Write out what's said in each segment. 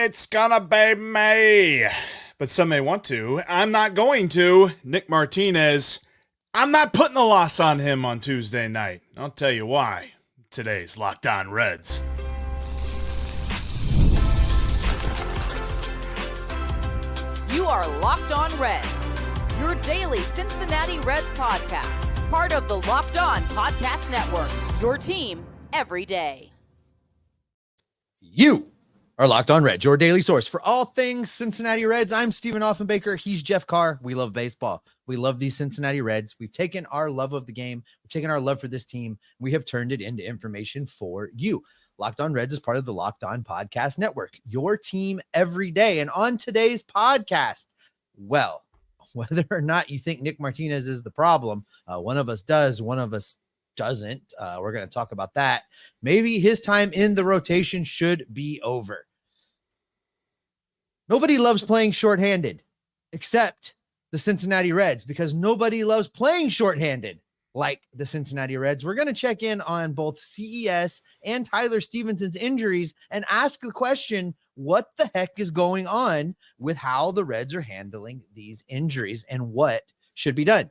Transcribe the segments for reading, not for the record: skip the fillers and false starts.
It's gonna be me. But some may want to. I'm not going to. Nick Martinez. I'm not putting the loss on him on Tuesday night. I'll tell you why. Today's Locked On Reds. You are Locked On Reds, your daily Cincinnati Reds podcast. Part of the Locked On Podcast Network, your team every day. You are Locked On Reds, your daily source for all things Cincinnati Reds. I'm Stephen Offenbaker. He's Jeff Carr. We love baseball. We love these Cincinnati Reds. We've taken our love of the game. We've taken our love for this team. We have turned it into information for you. Locked On Reds is part of the Locked On Podcast Network, your team every day. And on today's podcast, well, whether or not you think Nick Martinez is the problem, one of us does, one of us doesn't. We're going to talk about that. Maybe his time in the rotation should be over. Nobody loves playing shorthanded except the Cincinnati Reds, because nobody loves playing shorthanded like the Cincinnati Reds. We're going to check in on both CES and Tyler Stephenson's injuries and ask the question, what the heck is going on with how the Reds are handling these injuries and what should be done?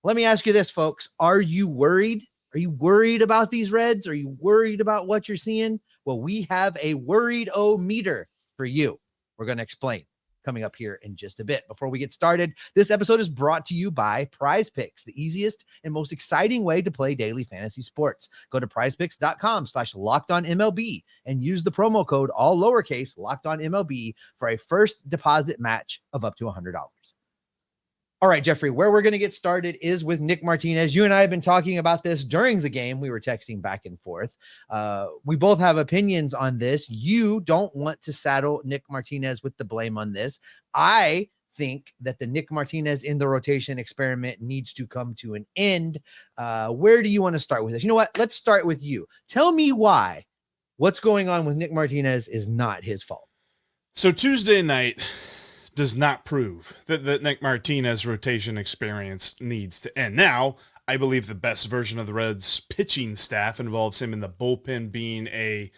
Let me ask you this, folks. Are you worried? Are you worried about these Reds? Are you worried about what you're seeing? Well, we have a worried-o-meter for you. We're going to explain coming up here in just a bit. Before we get started, this episode is brought to you by Prize Picks, the easiest and most exciting way to play daily fantasy sports. Go to prizepicks.com/lockedonmlb and use the promo code all lowercase lockedonmlb for a first deposit match of up to $100. All right, Jeffrey, where we're going to get started is with Nick Martinez. You and I have been talking about this during the game. We were texting back and forth. We both have opinions on this. You don't want to saddle Nick Martinez with the blame on this. I think that the Nick Martinez in the rotation experiment needs to come to an end. Where do you want to start with this? You know what? Let's start with you. Tell me why what's going on with Nick Martinez is not his fault. So Tuesday night does not prove that the Nick Martinez rotation experience needs to end. Now, I believe the best version of the Reds pitching staff involves him in the bullpen being a,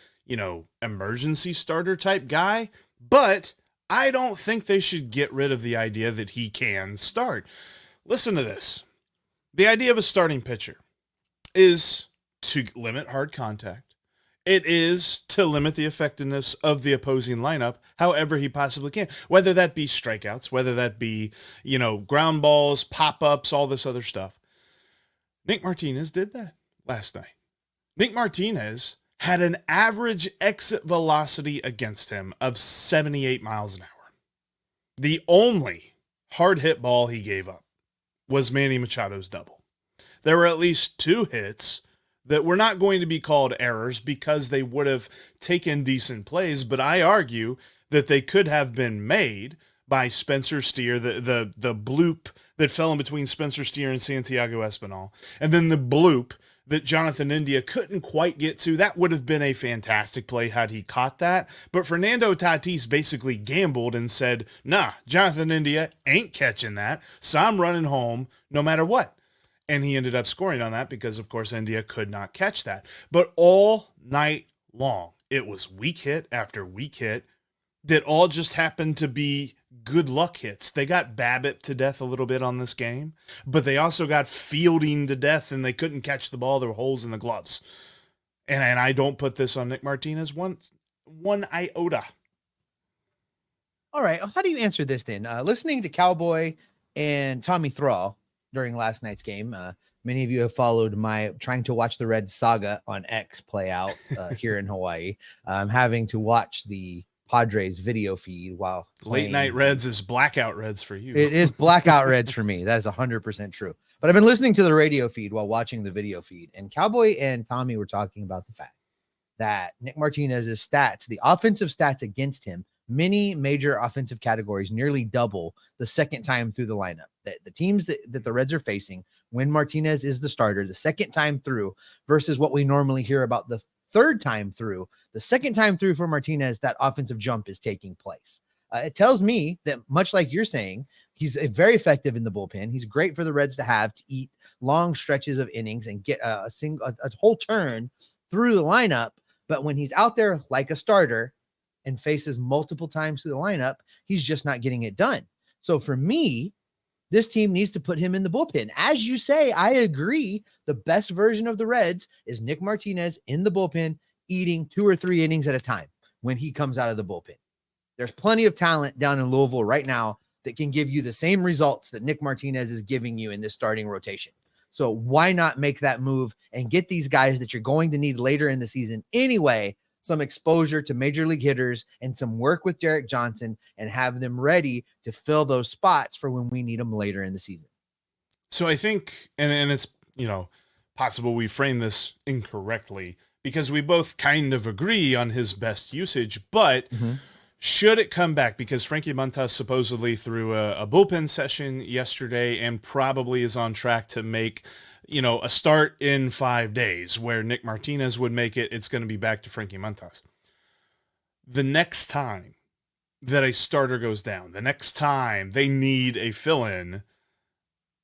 emergency starter type guy, but I don't think they should get rid of the idea that he can start. Listen to this. The idea of a starting pitcher is to limit hard contact. It is to limit the effectiveness of the opposing lineup however he possibly can, whether that be strikeouts, whether that be, ground balls, pop-ups, all this other stuff. Nick Martinez did that last night. Nick Martinez had an average exit velocity against him of 78 miles an hour. The only hard hit ball he gave up was Manny Machado's double. There were at least two hits that were not going to be called errors because they would have taken decent plays, but I argue that they could have been made by Spencer Steer, the bloop that fell in between Spencer Steer and Santiago Espinal, and then the bloop that Jonathan India couldn't quite get to. That would have been a fantastic play had he caught that, but Fernando Tatis basically gambled and said, nah, Jonathan India ain't catching that, so I'm running home no matter what. And he ended up scoring on that because, of course, India could not catch that. But all night long, it was weak hit after weak hit that all just happened to be good luck hits. They got BABIP to death a little bit on this game, but they also got fielding to death, and they couldn't catch the ball. There were holes in the gloves. And I don't put this on Nick Martinez one iota. All right. How do you answer this then? Listening to Cowboy and Tommy Thrall during last night's game. Many of you have followed my trying to watch the Red saga on X play out here in Hawaii. I'm having to watch the Padres video feed while playing. Late night Reds is blackout Reds for you. It is blackout Reds for me. That is 100% true. But I've been listening to the radio feed while watching the video feed, and Cowboy and Tommy were talking about the fact that Nick Martinez's stats, the offensive stats against him, many major offensive categories nearly double the second time through the lineup. The teams that the Reds are facing when Martinez is the starter, the second time through versus what we normally hear about the third time through, the second time through for Martinez, that offensive jump is taking place. It tells me that, much like you're saying, he's very effective in the bullpen. He's great for the Reds to have to eat long stretches of innings and get a whole turn through the lineup. But when he's out there like a starter, and faces multiple times to the lineup, he's just not getting it done. So for me, this team needs to put him in the bullpen. As you say, I agree. The best version of the Reds is Nick Martinez in the bullpen, eating 2 or 3 innings at a time when he comes out of the bullpen. There's plenty of talent down in Louisville right now that can give you the same results that Nick Martinez is giving you in this starting rotation. So why not make that move and get these guys that you're going to need later in the season anyway, some exposure to major league hitters and some work with Derek Johnson, and have them ready to fill those spots for when we need them later in the season. So I think, and it's, possible we frame this incorrectly because we both kind of agree on his best usage, but should it come back, because Frankie Montas supposedly threw a bullpen session yesterday and probably is on track to make, a start in 5 days where Nick Martinez would make it, it's going to be back to Frankie Montas. The next time that a starter goes down, the next time they need a fill-in,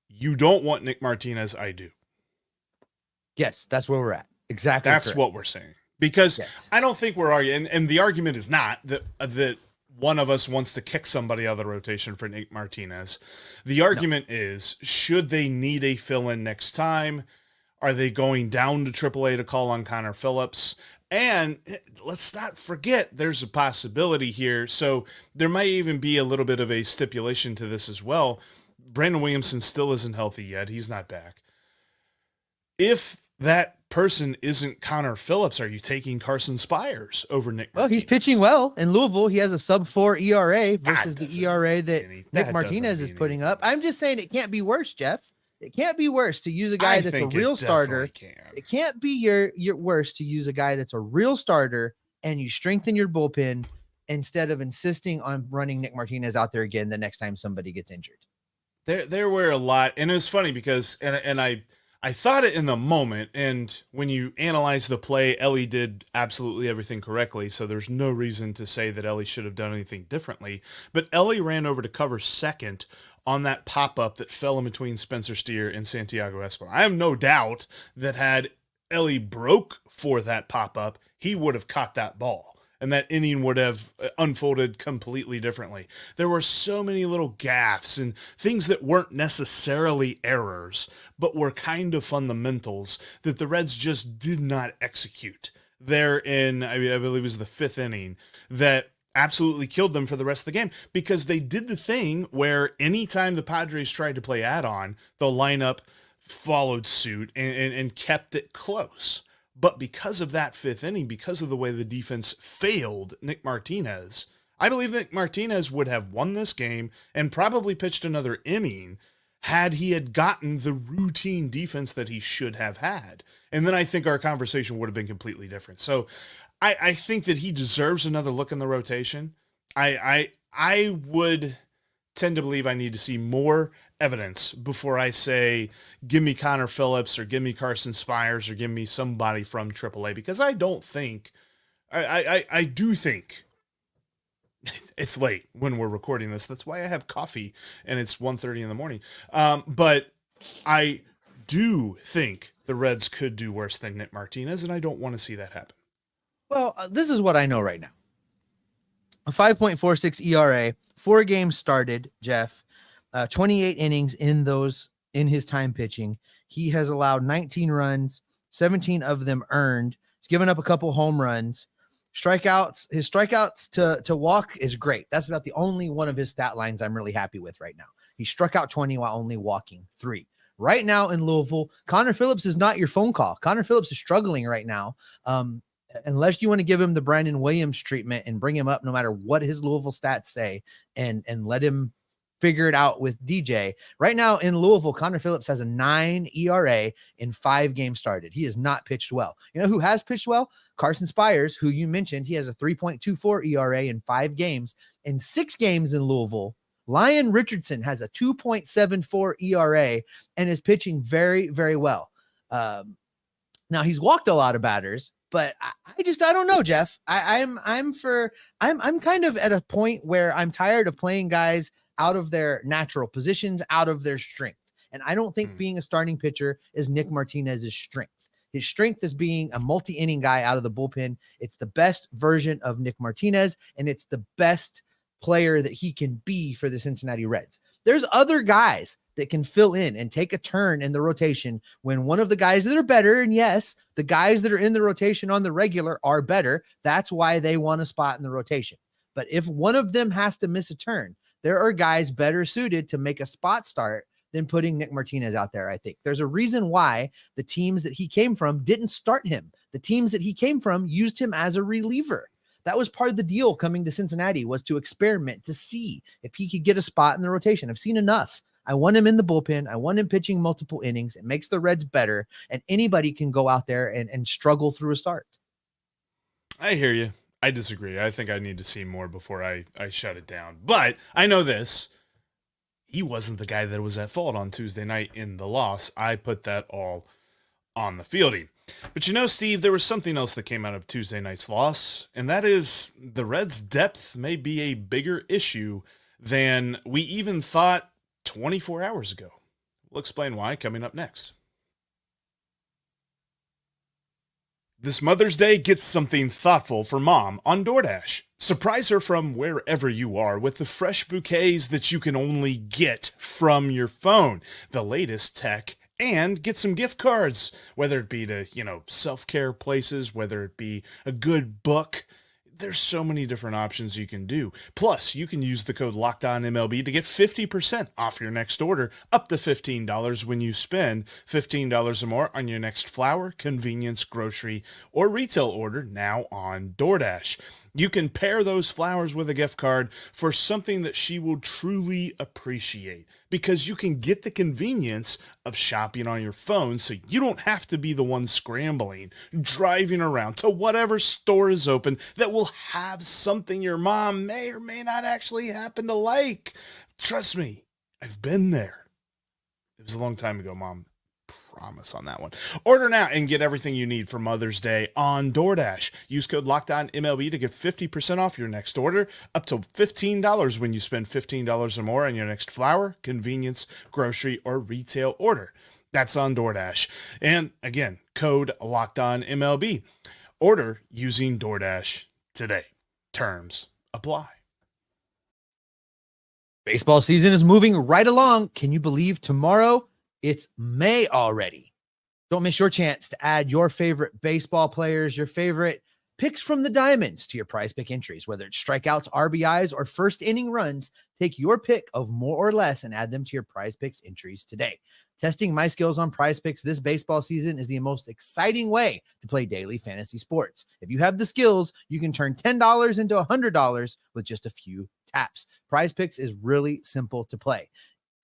you don't want Nick Martinez, I do. Yes, that's where we're at. Exactly. That's correct. what we're saying. Because I don't think we're arguing, and the argument is not that one of us wants to kick somebody out of the rotation for Nick Martinez. The argument is, should they need a fill-in next time? Are they going down to Triple-A to call on Connor Phillips? And let's not forget, there's a possibility here. So there might even be a little bit of a stipulation to this as well. Brandon Williamson still isn't healthy yet. He's not back. If that person isn't Connor Phillips, are you taking Carson Spiers over Nick Martinez? Well, he's pitching well in Louisville. He has a sub-4 ERA versus the ERA that Nick Martinez is putting up. I'm just saying it can't be worse, Jeff. It can't be worse to use a guy that's a real starter. It can't be your worse to use a guy that's a real starter and you strengthen your bullpen instead of insisting on running Nick Martinez out there again the next time somebody gets injured. There were a lot, and it was funny because, and I thought it in the moment, and when you analyze the play, Ellie did absolutely everything correctly, so there's no reason to say that Ellie should have done anything differently. But Ellie ran over to cover second on that pop-up that fell in between Spencer Steer and Santiago Espinal. I have no doubt that had Ellie broke for that pop-up, he would have caught that ball, and that inning would have unfolded completely differently. There were so many little gaffes and things that weren't necessarily errors, but were kind of fundamentals that the Reds just did not execute there in, I believe it was the 5th inning, that absolutely killed them for the rest of the game, because they did the thing where anytime the Padres tried to play add-on, the lineup followed suit and kept it close. But because of that 5th inning, because of the way the defense failed Nick Martinez, I believe Nick Martinez would have won this game and probably pitched another inning had he had gotten the routine defense that he should have had. And then I think our conversation would have been completely different. So I think that he deserves another look in the rotation. I would tend to believe I need to see more evidence before I say, give me Connor Phillips or give me Carson Spiers or give me somebody from Triple-A, because I don't think, I do think it's late when we're recording this. That's why I have coffee and it's 1:30 in the morning. But I do think the Reds could do worse than Nick Martinez, and I don't want to see that happen. Well, this is what I know right now. A 5.46 ERA, 4 games started, Jeff, 28 innings in his time pitching. He has allowed 19 runs, 17 of them earned. He's given up a couple home runs. Strikeouts, his strikeouts to walk is great. That's about the only one of his stat lines I'm really happy with right now. He struck out 20 while only walking 3. Right now in Louisville, Connor Phillips is not your phone call. Connor Phillips is struggling right now. Unless you want to give him the Brandon Williams treatment and bring him up no matter what his Louisville stats say and let him figure it out with DJ. Right now in Louisville, Connor Phillips has a 9 ERA in 5 games started. He has not pitched well. You know who has pitched well? Carson Spiers, who you mentioned. He has a 3.24 ERA in 5 games. In 6 games in Louisville, Lyon Richardson has a 2.74 ERA and is pitching very, very well. Now he's walked a lot of batters, but I don't know, Jeff. I'm kind of at a point where I'm tired of playing guys out of their natural positions, out of their strength. And I don't think being a starting pitcher is Nick Martinez's strength. His strength is being a multi-inning guy out of the bullpen. It's the best version of Nick Martinez, and it's the best player that he can be for the Cincinnati Reds. There's other guys that can fill in and take a turn in the rotation when one of the guys that are better, and yes, the guys that are in the rotation on the regular are better. That's why they want a spot in the rotation. But if one of them has to miss a turn, there are guys better suited to make a spot start than putting Nick Martinez out there. I think there's a reason why the teams that he came from didn't start him. The teams that he came from used him as a reliever. That was part of the deal coming to Cincinnati, was to experiment, to see if he could get a spot in the rotation. I've seen enough. I want him in the bullpen. I want him pitching multiple innings. It makes the Reds better, and anybody can go out there and struggle through a start. I hear you. I disagree. I think I need to see more before I shut it down. But I know this. He wasn't the guy that was at fault on Tuesday night in the loss. I put that all on the fielding. But you know, Steve, there was something else that came out of Tuesday night's loss, and that is the Reds' depth may be a bigger issue than we even thought 24 hours ago. We'll explain why coming up next. This Mother's Day, get something thoughtful for mom on DoorDash. Surprise her from wherever you are with the fresh bouquets that you can only get from your phone, the latest tech, and get some gift cards, whether it be to, self-care places, whether it be a good book. There's so many different options you can do. Plus, you can use the code LOCKEDONMLB to get 50% off your next order, up to $15 when you spend $15 or more on your next flour, convenience, grocery, or retail order now on DoorDash. You can pair those flowers with a gift card for something that she will truly appreciate, because you can get the convenience of shopping on your phone, so you don't have to be the one scrambling, driving around to whatever store is open that will have something your mom may or may not actually happen to like. Trust me, I've been there. It was a long time ago, Mom. Promise on that one. Order now and get everything you need for Mother's Day on DoorDash. Use code LOCKEDONMLB to get 50% off your next order, up to $15 when you spend $15 or more on your next flour, convenience, grocery, or retail order. That's on DoorDash. And again, code LOCKEDONMLB. Order using DoorDash today. Terms apply. Baseball season is moving right along. Can you believe tomorrow it's May already? Don't miss your chance to add your favorite baseball players, your favorite picks from the diamonds to your prize pick entries, whether it's strikeouts, RBIs, or first inning runs. Take your pick of more or less and add them to your prize picks entries today. Testing my skills on prize picks this baseball season is the most exciting way to play daily fantasy sports. If you have the skills, you can turn $10 into $100 with just a few taps. Prize picks is really simple to play.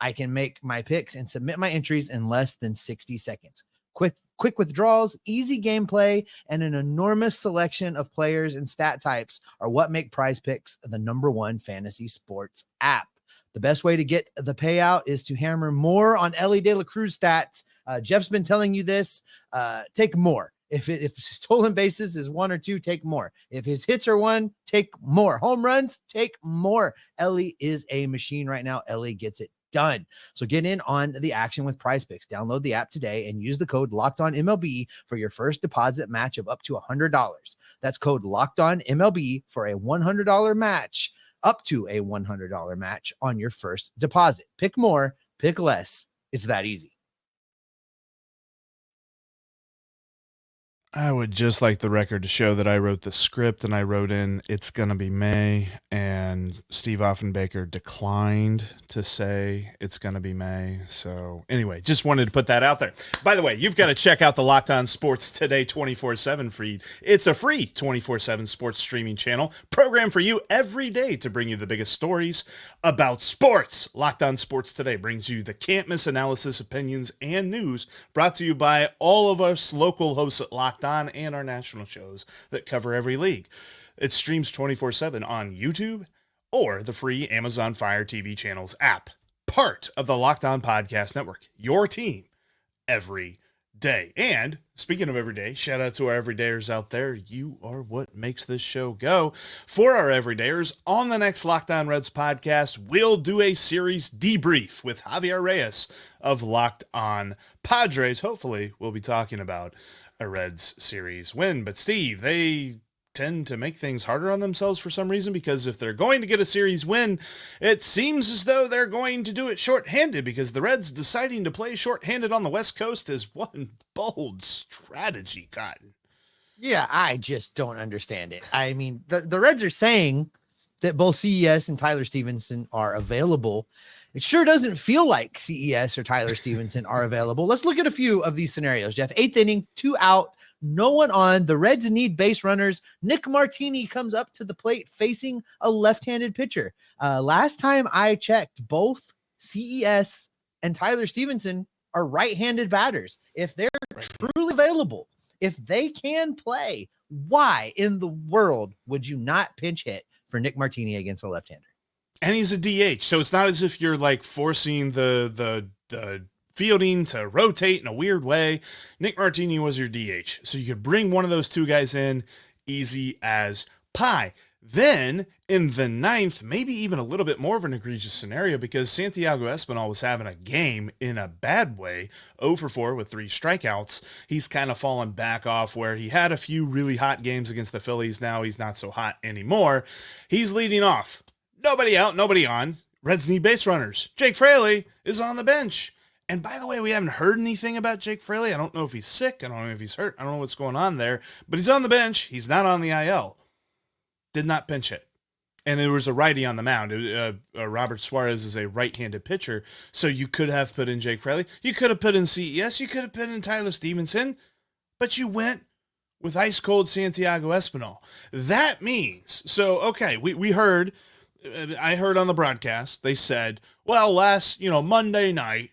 I can make my picks and submit my entries in less than 60 seconds. Quick withdrawals, easy gameplay, and an enormous selection of players and stat types are what make Prize Picks the #1 fantasy sports app. The best way to get the payout is to hammer more on Ellie De La Cruz stats. Jeff's been telling you this. Take more. If stolen bases is 1 or 2, take more. If his hits are 1, take more. Home runs, take more. Ellie is a machine right now. Ellie gets it done. So get in on the action with Prize Picks. Download the app today and use the code LOCKEDONMLB for your first deposit match of up to $100. That's code LOCKEDONMLB for a $100 match, up to a $100 match on your first deposit. Pick more, pick less. It's that easy. I would just like the record to show that I wrote the script and I wrote in, it's going to be May, and Steve Offenbaker declined to say it's going to be May. So anyway, just wanted to put that out there. By the way, you've got to check out the Locked On Sports Today 24/7 feed. It's a free 24/7 sports streaming channel programmed for you every day to bring you the biggest stories about sports. Locked On Sports Today brings you the can't miss analysis, opinions, and news brought to you by all of us local hosts at Locked On and our national shows that cover every league. It streams 24/7 on YouTube or the free Amazon Fire TV channels app, part of the Locked On Podcast Network, your team every day. And speaking of every day, shout out to our everydayers out there. You are what makes this show go. For our everydayers, on the next Locked On Reds podcast, we'll do a series debrief with Javier Reyes of Locked On Padres. Hopefully, we'll be talking about a Reds series win. But Steve, they tend to make things harder on themselves for some reason, because if they're going to get a series win, it seems as though they're going to do it shorthanded, because the Reds deciding to play shorthanded on the West Coast is one bold strategy, Cotton. Yeah, I just don't understand it. I mean, the Reds are saying that both CES and Tyler Stephenson are available. It sure doesn't feel like CES or Tyler Stephenson are available. Let's look at a few of these scenarios, Jeff. 8th inning, 2 out, no one on. The Reds need base runners. Nick Martinez comes up to the plate facing a left-handed pitcher. Last time I checked, both CES and Tyler Stephenson are right-handed batters. If they're truly available, if they can play, why in the world would you not pinch hit for Nick Martinez against a left-hander? And he's a DH, so it's not as if you're like forcing the fielding to rotate in a weird way. Nick Martinez was your DH, so you could bring one of those two guys in, easy as pie. Then in the 9th, maybe even a little bit more of an egregious scenario, because Santiago Espinal was having a game in a bad way, 0 for 4 with 3 strikeouts. He's kind of fallen back off where he had a few really hot games against the Phillies. Now he's not so hot anymore. He's leading off. Nobody out, nobody on. Reds need base runners. Jake Fraley is on the bench. And by the way, we haven't heard anything about Jake Fraley. I don't know if he's sick. I don't know if he's hurt. I don't know what's going on there. But he's on the bench. He's not on the IL. Did not pinch hit. And there was a righty on the mound. Robert Suarez is a right-handed pitcher. So you could have put in Jake Fraley. You could have put in CES. You could have put in Tyler Stephenson. But you went with ice-cold Santiago Espinal. That means, so, okay, we heard, I heard on the broadcast, they said, well, last, Monday night,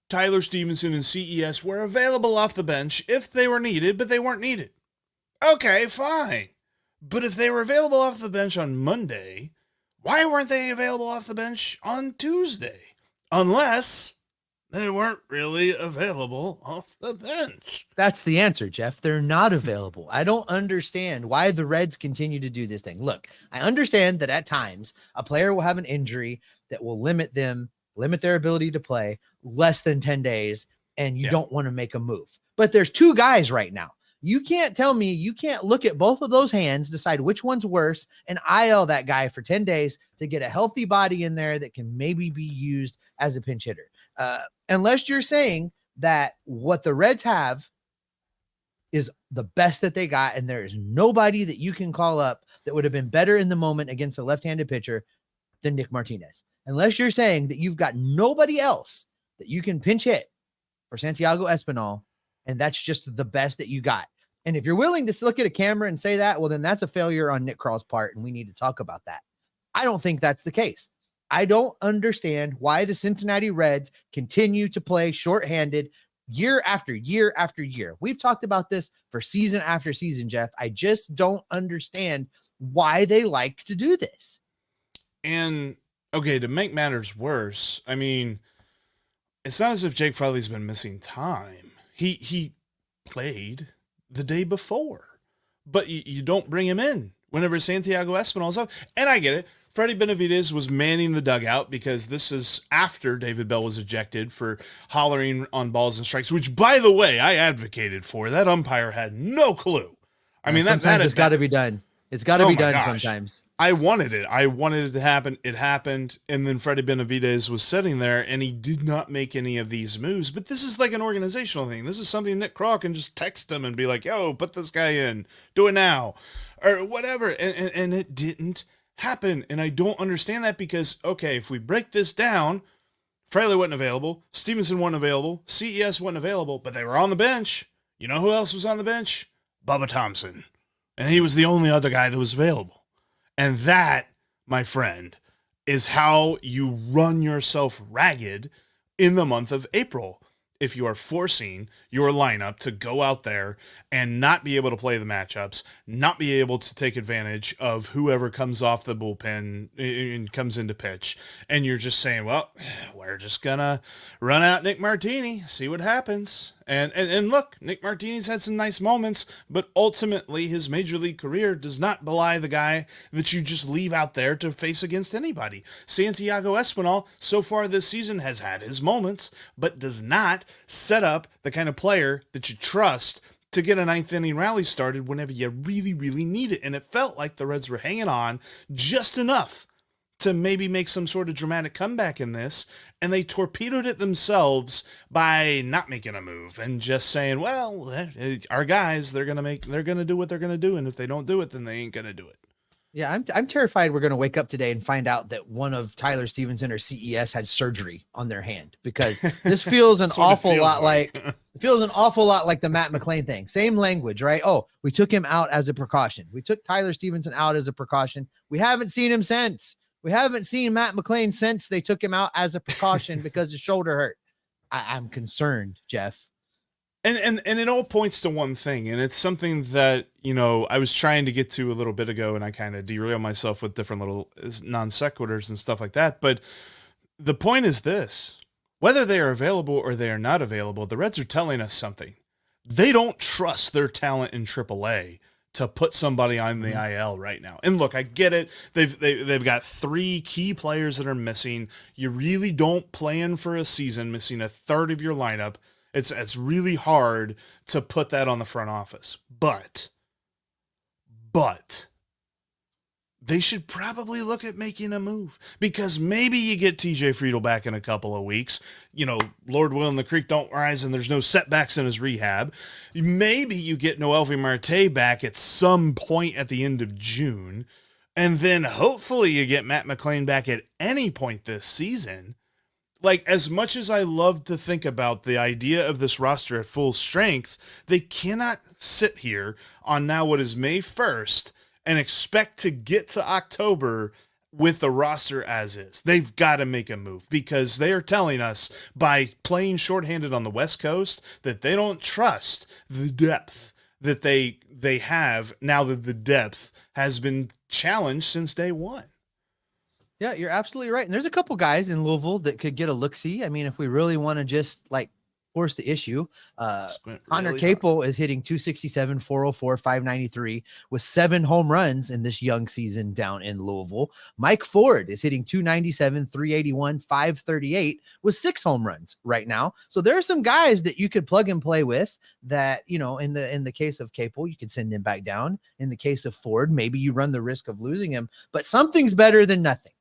Tyler Stephenson and CES were available off the bench if they were needed, but they weren't needed. Okay, fine. But if they were available off the bench on Monday, why weren't they available off the bench on Tuesday? Unless they weren't really available off the bench. That's the answer, Jeff. They're not available. I don't understand why the Reds continue to do this thing. Look, I understand that at times a player will have an injury that will limit their ability to play less than 10 days, and you don't want to make a move. But there's 2 guys right now. You can't tell me you can't look at both of those hands, decide which one's worse, and IL that guy for 10 days to get a healthy body in there that can maybe be used as a pinch hitter. Unless you're saying that what the Reds have is the best that they got, and there is nobody that you can call up that would have been better in the moment against a left-handed pitcher than Nick Martinez. Unless you're saying that you've got nobody else that you can pinch hit for Santiago Espinal, and that's just the best that you got. And if you're willing to look at a camera and say that, well, then that's a failure on Nick Kral's part, and we need to talk about that. I don't think that's the case. I don't understand why the Cincinnati Reds continue to play shorthanded year after year after year. We've talked about this for season after season, Jeff. I just don't understand why they like to do this. And, okay, to make matters worse, I mean, it's not as if Jake Fraley's been missing time. He played the day before, but you don't bring him in whenever Santiago Espinal's up. And I get it. Freddie Benavidez was manning the dugout because this is after David Bell was ejected for hollering on balls and strikes, which, by the way, I advocated for. That umpire had no clue. I mean, that has got to be done. It's got to be done sometimes. I wanted it. I wanted it to happen. It happened. And then Freddie Benavidez was sitting there and he did not make any of these moves. But this is like an organizational thing. This is something Nick Kral can just text him and be like, yo, put this guy in. Do it now. Or whatever. And it didn't happen. And I don't understand that because, okay, if we break this down, Fraley wasn't available. Stevenson wasn't available. CES wasn't available. But they were on the bench. You know who else was on the bench? Bubba Thompson. And he was the only other guy that was available. And that, my friend, is how you run yourself ragged in the month of April. If you are forcing your lineup to go out there and not be able to play the matchups, not be able to take advantage of whoever comes off the bullpen and comes into pitch, and you're just saying, well, we're just going to run out Nick Martinez, see what happens. And look, Nick Martinez had some nice moments, but ultimately his major league career does not belie the guy that you just leave out there to face against anybody. Santiago Espinal, so far this season, has had his moments, but does not set up the kind of player that you trust to get a ninth inning rally started whenever you really, really need it. And it felt like the Reds were hanging on just enough to maybe make some sort of dramatic comeback in this. And they torpedoed it themselves by not making a move and just saying, well, our guys, they're going to do what they're going to do. And if they don't do it, then they ain't going to do it. Yeah, I'm terrified we're going to wake up today and find out that one of Tyler Stephenson or CES had surgery on their hand, because this feels an awful lot like it feels an awful lot like the Matt McLain thing. Same language, right? Oh, we took him out as a precaution. We took Tyler Stephenson out as a precaution. We haven't seen him since. We haven't seen Matt McLain since they took him out as a precaution because his shoulder hurt. I'm concerned, Jeff. And it all points to one thing, and it's something that, you know, I was trying to get to a little bit ago, and I kind of derailed myself with different little non sequiturs and stuff like that. But the point is this: whether they are available or they are not available, the Reds are telling us something. They don't trust their talent in Triple-A to put somebody on the IL right now. And look, I get it. They've got 3 key players that are missing. You really don't plan for a season missing a third of your lineup. It's really hard to put that on the front office, but they should probably look at making a move, because maybe you get TJ Friedl back in a couple of weeks. You know, Lord willing, the creek don't rise and there's no setbacks in his rehab. Maybe you get Noelvi Marte back at some point at the end of June. And then hopefully you get Matt McLain back at any point this season. Like, as much as I love to think about the idea of this roster at full strength, they cannot sit here on now what is May 1st and expect to get to October with the roster as is. They've got to make a move, because they are telling us by playing shorthanded on the West Coast that they don't trust the depth that they have now that the depth has been challenged since day one. Yeah, you're absolutely right. And there's a couple guys in Louisville that could get a look-see. I mean, if we really want to just like force the issue, Connor really Capel is hitting 267, 404, 593 with 7 home runs in this young season down in Louisville. Mike Ford is hitting 297, 381, 538 with 6 home runs right now. So there are some guys that you could plug and play with that, you know, in the case of Capel, you could send him back down. In the case of Ford, maybe you run the risk of losing him, but something's better than nothing.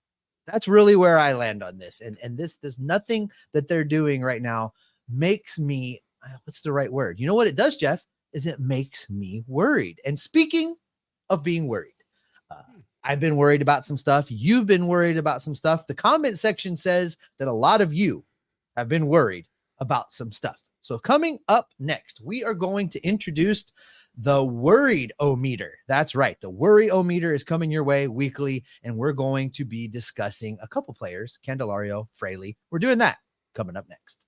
That's really where I land on this. And this, there's nothing that they're doing right now makes me, what's the right word? You know what it does, Jeff, is it makes me worried. And speaking of being worried, I've been worried about some stuff. You've been worried about some stuff. The comment section says that a lot of you have been worried about some stuff. So coming up next, we are going to introduce the Worried-O-Meter. That's right. The Worry-O-Meter is coming your way weekly, and we're going to be discussing a couple players, Candelario, Fraley. We're doing that coming up next.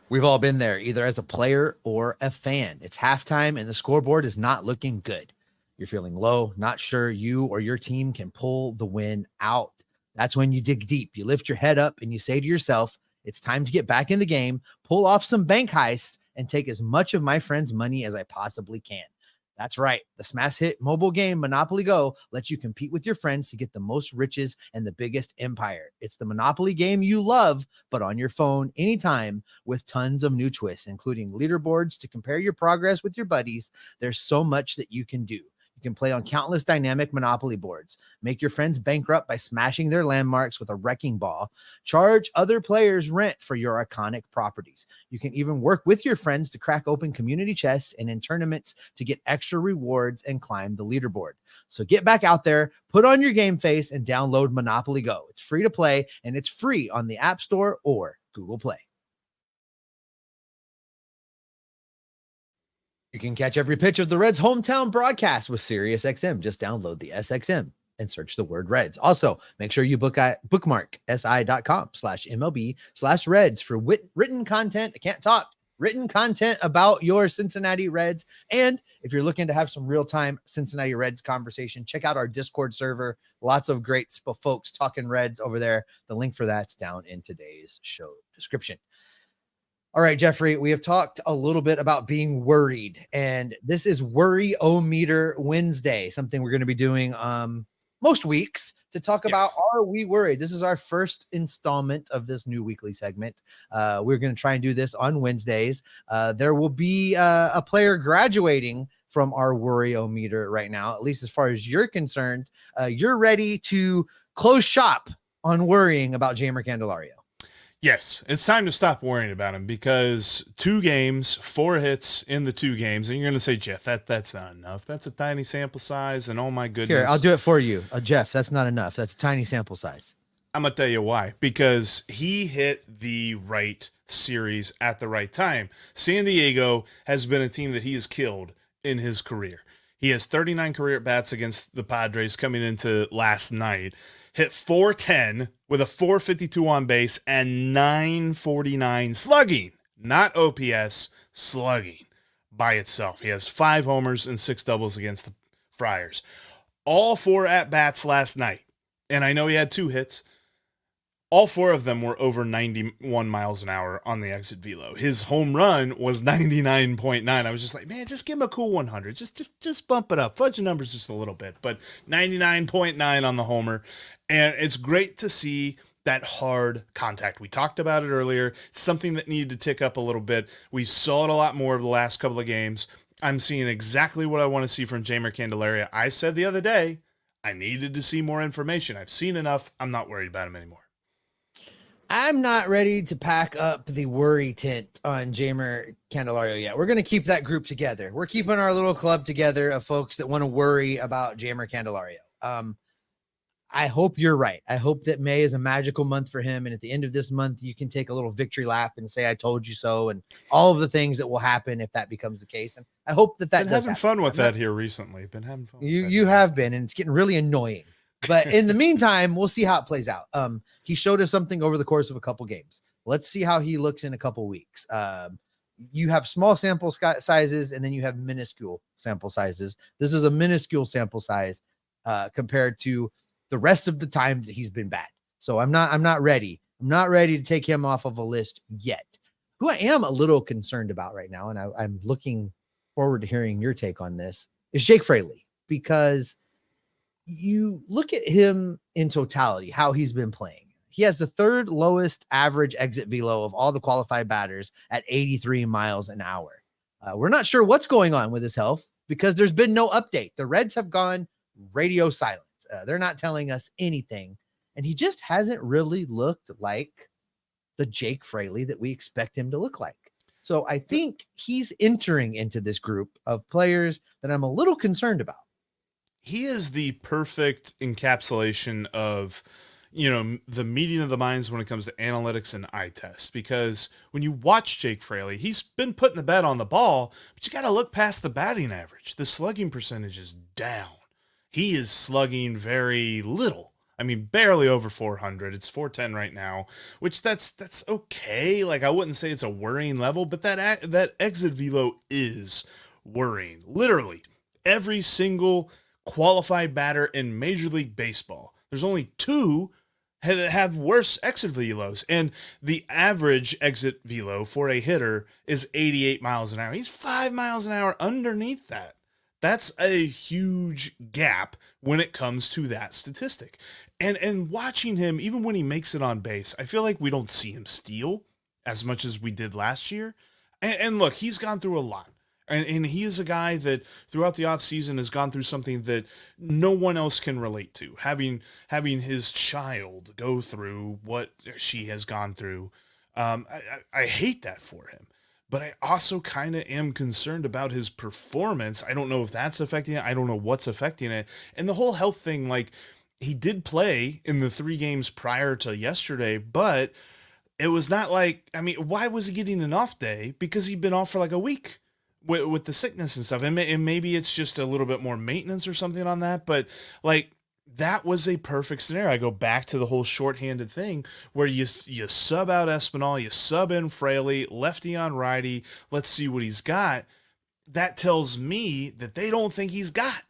We've all been there, either as a player or a fan. It's halftime, and the scoreboard is not looking good. You're feeling low, not sure you or your team can pull the win out. That's when you dig deep. You lift your head up, and you say to yourself, it's time to get back in the game, pull off some bank heists, and take as much of my friends' money as I possibly can. That's right. The smash hit mobile game Monopoly Go lets you compete with your friends to get the most riches and the biggest empire. It's the Monopoly game you love, but on your phone anytime, with tons of new twists, including leaderboards to compare your progress with your buddies. There's so much that you can do. You can play on countless dynamic Monopoly boards, make your friends bankrupt by smashing their landmarks with a wrecking ball, charge other players rent for your iconic properties. You can even work with your friends to crack open community chests and in tournaments to get extra rewards and climb the leaderboard. So get back out there, put on your game face, and download Monopoly Go. It's free to play, and it's free on the App Store or Google Play. You can catch every pitch of the Reds' hometown broadcast with SiriusXM. Just download the SXM and search the word Reds. Also, make sure you bookmark si.com/MLB/Reds for written content. I can't talk. Written content about your Cincinnati Reds. And if you're looking to have some real-time Cincinnati Reds conversation, check out our Discord server. Lots of great folks talking Reds over there. The link for that's down in today's show description. All right, Jeffrey, we have talked a little bit about being worried, and this is Worry-O-Meter Wednesday, something we're going to be doing most weeks to talk about Yes. Are We Worried? This is our first installment of this new weekly segment. We're going to try and do this on Wednesdays. There will be a player graduating from our worry-o-meter right now, at least as far as you're concerned. You're ready to close shop on worrying about Jeimer Candelario. Yes, it's time to stop worrying about him because 2 games, 4 hits in the 2 games, and you're going to say, Jeff, that's not enough. That's a tiny sample size, and oh my goodness. Here, I'll do it for you. Jeff, that's not enough. That's a tiny sample size. I'm going to tell you why. Because he hit the right series at the right time. San Diego has been a team that he has killed in his career. He has 39 career at-bats against the Padres coming into last night. Hit .410 with a .452 on base and .949 slugging, not OPS, slugging by itself. He has 5 homers and 6 doubles against the Friars. All 4 at-bats last night, and I know he had 2 hits. All 4 of them were over 91 miles an hour on the exit velo. His home run was 99.9. I was just like, man, just give him a cool 100. Just bump it up. Fudge the numbers just a little bit. But 99.9 on the homer. And it's great to see that hard contact. We talked about it earlier. It's something that needed to tick up a little bit. We saw it a lot more over the last couple of games. I'm seeing exactly what I want to see from Jeimer Candelario. I said the other day, I needed to see more information. I've seen enough. I'm not worried about him anymore. I'm not ready to pack up the worry tent on Jeimer Candelario yet. We're going to keep that group together. We're keeping our little club together of folks that want to worry about Jeimer Candelario. I hope you're right. I hope that May is a magical month for him. And at the end of this month, you can take a little victory lap and say, I told you so. And all of the things that will happen if that becomes the case. And I hope that Been having fun with that here recently. Been having fun. You have been, and it's getting really annoying. But in the meantime, we'll see how it plays out. He showed us something over the course of a couple games. Let's see how he looks in a couple weeks. You have small sample sizes, and then you have minuscule sample sizes. This is a minuscule sample size compared to the rest of the time that he's been bad. So I'm not ready. I'm not ready to take him off of a list yet. Who I am a little concerned about right now, and I'm looking forward to hearing your take on this, is Jake Fraley, because you look at him in totality, how he's been playing. He has the 3rd lowest average exit velo of all the qualified batters at 83 miles an hour. We're not sure what's going on with his health because there's been no update. The Reds have gone radio silent. They're not telling us anything. And he just hasn't really looked like the Jake Fraley that we expect him to look like. So I think he's entering into this group of players that I'm a little concerned about. He is the perfect encapsulation of, the meeting of the minds when it comes to analytics and eye tests. Because when you watch Jake Fraley, he's been putting the bat on the ball, but you got to look past the batting average. The slugging percentage is down. He is slugging very little. I mean, barely over 400. It's 410 right now, which that's okay. Like, I wouldn't say it's a worrying level, but that exit velo is worrying. Literally, every single qualified batter in Major League Baseball, there's only 2 that have worse exit velos, and the average exit velo for a hitter is 88 miles an hour. He's 5 miles an hour underneath that. That's a huge gap when it comes to that statistic. And watching him, even when he makes it on base, I feel like we don't see him steal as much as we did last year. And look, he's gone through a lot. And he is a guy that throughout the offseason has gone through something that no one else can relate to. Having his child go through what she has gone through. I hate that for him. But I also kind of am concerned about his performance. I don't know if that's affecting it. I don't know what's affecting it. And the whole health thing, like, he did play in the 3 games prior to yesterday, but it was not like, I mean, why was he getting an off day? Because he'd been off for like a week with the sickness and stuff. And maybe it's just a little bit more maintenance or something on that. But like, that was a perfect scenario. I go back to the whole shorthanded thing where you sub out Espinal, you sub in Fraley, lefty on righty. Let's see what he's got. That tells me that they don't think he's got.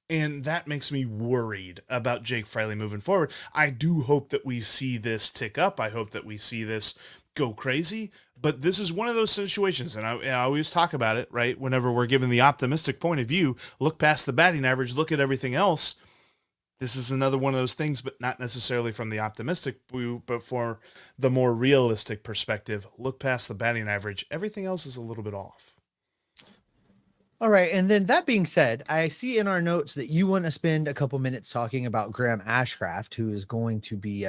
And that makes me worried about Jake Fraley moving forward. I do hope that we see this tick up. I hope that we see this go crazy. But this is one of those situations, and I always talk about it, right? Whenever we're given the optimistic point of view, look past the batting average, look at everything else. this is another one of those things, but not necessarily from the optimistic view, but for the more realistic perspective. Look past the batting average. Everything else is a little bit off. All right. And then that being said, I see in our notes that you want to spend a couple minutes talking about Graham Ashcraft, who is going to be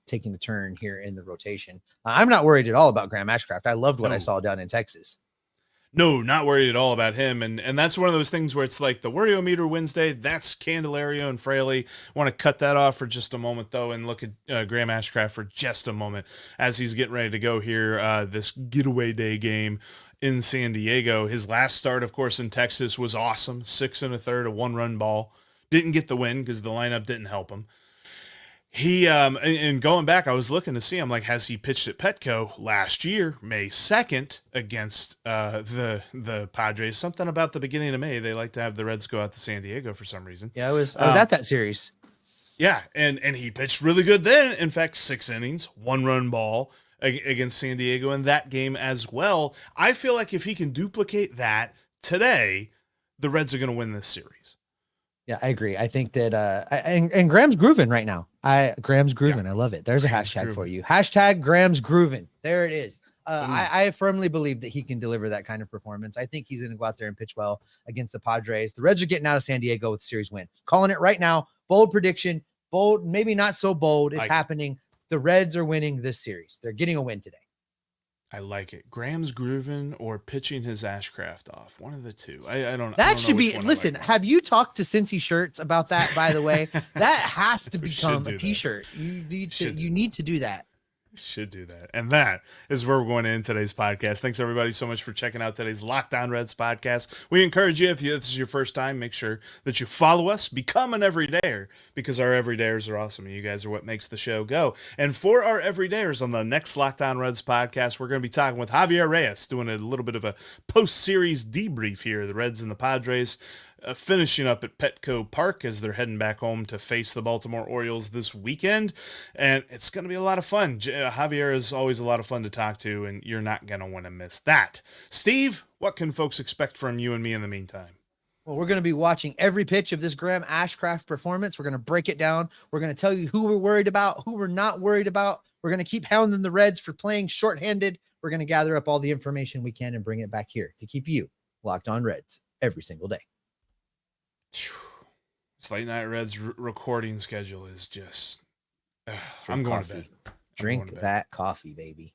taking a turn here in the rotation. I'm not worried at all about Graham Ashcraft. I loved what I saw down in Texas. No, not worried at all about him. And that's one of those things where it's like the Worryometer Wednesday, that's Candelario and Fraley. I want to cut that off for just a moment, though, and look at Graham Ashcraft for just a moment as he's getting ready to go here this getaway day game in San Diego. His last start, of course, in Texas was awesome. 6 1/3, a 1-run ball. Didn't get the win because the lineup didn't help him. He and going back, I was looking to see, I'm like, has he pitched at Petco last year, May 2nd, against the Padres? Something about the beginning of May. They like to have the Reds go out to San Diego for some reason. Yeah, I was at that series. Yeah, and he pitched really good then. In fact, 6 innings, 1-run ball against San Diego in that game as well. I feel like if he can duplicate that today, the Reds are going to win this series. Yeah, I agree. I think that and Graham's grooving right now. Graham's grooving. Yeah. I love it. There's Graham's a hashtag grooving for you. Hashtag Graham's grooving. There it is. I firmly believe that he can deliver that kind of performance. I think he's going to go out there and pitch well against the Padres. The Reds are getting out of San Diego with series win. Calling it right now. Bold prediction. Bold, maybe not so bold. It's happening. The Reds are winning this series. They're getting a win today. I like it. Graham's grooving or pitching his Ashcraft off. One of the two. I don't. That should be. Listen, have you talked to Cincy Shirts about that? By the way, that has to become a T-shirt. You need to do that. Should do that. And that is where we're going to end today's podcast. Thanks everybody so much for checking out today's Locked On Reds podcast. We encourage you, if this is your first time, make sure that you follow us, become an everydayer, because our everydayers are awesome and you guys are what makes the show go. And for our everydayers on the next Locked On Reds podcast, we're going to be talking with Javier Reyes, doing a little bit of a post-series debrief here. The Reds and the Padres finishing up at Petco Park as they're heading back home to face the Baltimore Orioles this weekend. And it's going to be a lot of fun. Javier is always a lot of fun to talk to, and you're not going to want to miss that. Steve, what can folks expect from you and me in the meantime? Well, we're going to be watching every pitch of this Graham Ashcraft performance. We're going to break it down. We're going to tell you who we're worried about, who we're not worried about. We're going to keep hounding the Reds for playing shorthanded. We're going to gather up all the information we can and bring it back here to keep you locked on Reds every single day. This late night Reds recording schedule is just I'm going to bed. Drink that coffee, baby.